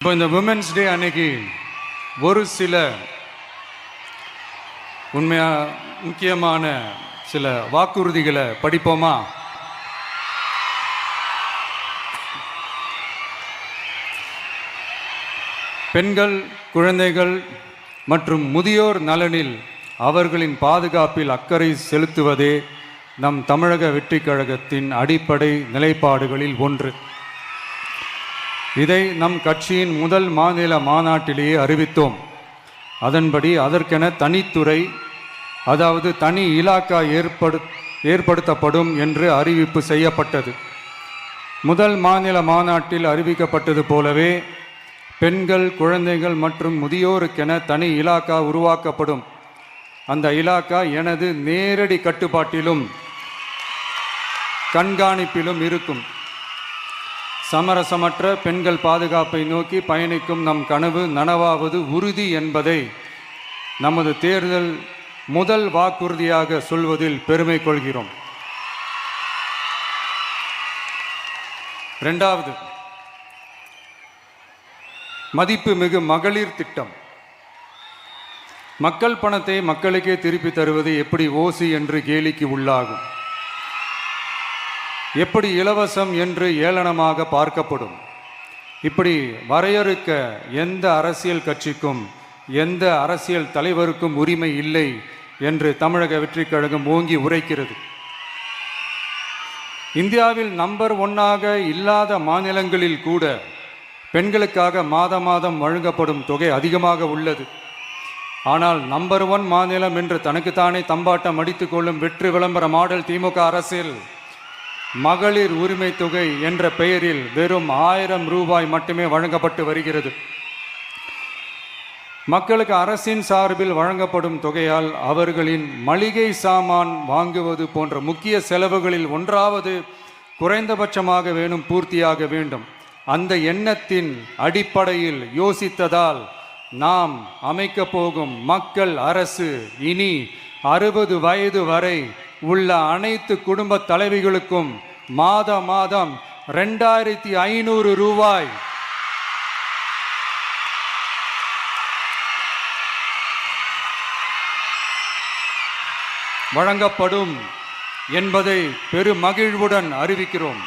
இப்போ இந்த women's day அன்னைக்கு ஒரு சில முக்கியமான சில வாக்குறுதிகளை படிப்போமா? பெண்கள், குழந்தைகள் மற்றும் முதியோர் நலனில் அவர்களின் பாதுகாப்பில் அக்கறை செலுத்துவதே நம் தமிழக வெற்றிக் கழகத்தின் அடிப்படை நிலைப்பாடுகளில் ஒன்று. இதை நம் கட்சியின் முதல் மாநில மாநாட்டிலேயே அறிவித்தோம். அதன்படி அதற்கென தனித்துறை, அதாவது தனி இலாக்கா ஏற்படுத்தப்படும் என்று அறிவிப்பு செய்யப்பட்டது. முதல் மாநில மாநாட்டில் அறிவிக்கப்பட்டது போலவே பெண்கள், குழந்தைகள் மற்றும் முதியோருக்கென தனி இலாக்கா உருவாக்கப்படும். அந்த இலாக்கா எனது நேரடி கட்டுப்பாட்டிலும் கண்காணிப்பிலும் இருக்கும். சமரசமற்ற பெண்கள் பாதுகாப்பை நோக்கி பயணிக்கும் நம் கனவு நனவாவது உறுதி என்பதை நமது தேர்தல் முதல் வாக்குறுதியாக சொல்வதில் பெருமை கொள்கிறோம். இரண்டாவது, மதிப்புமிகு மகளிர் திட்டம். மக்கள் பணத்தை மக்களுக்கே திருப்பி தருவது எப்படி ஓசி என்று கேலிக்கு உள்ளாகும், எப்படி இலவசம் என்று ஏளனமாக பார்க்கப்படும். இப்படி வரையறுக்க எந்த அரசியல் கட்சிக்கும் எந்த அரசியல் தலைவருக்கும் உரிமை இல்லை என்று தமிழக வெற்றிக் கழகம் ஓங்கி உரைக்கிறது. இந்தியாவில் நம்பர் 1 இல்லாத மாநிலங்களில் கூட பெண்களுக்காக மாதம் வழங்கப்படும் தொகை அதிகமாக உள்ளது. ஆனால் நம்பர் 1 மாநிலம் என்று தனக்குத்தானே தம்பாட்டம் அடித்துக் கொள்ளும் வெற்றி விளம்பர மாடல் திமுக அரசில் மகளிர் உரிமை தொகை என்ற பெயரில் வெறும் 1000 ரூபாய் மட்டுமே வழங்கப்பட்டு வருகிறது. மக்களுக்கு அரசின் சார்பில் வழங்கப்படும் தொகையால் அவர்களின் மளிகை சாமான் வாங்குவது போன்ற முக்கிய செலவுகளில் ஒன்றாவது குறைந்தபட்சமாக பூர்த்தியாக வேண்டும். அந்த எண்ணத்தின் அடிப்படையில் யோசித்ததால் நாம் அமைக்கப் போகும் மக்கள் அரசு இனி 60 வயது வரை உள்ள அனைத்து குடும்ப தலைவிகளுக்கும் மாதம் 2500 ரூபாய் வழங்கப்படும் என்பதை பெருமகிழ்வுடன் அறிவிக்கிறோம்.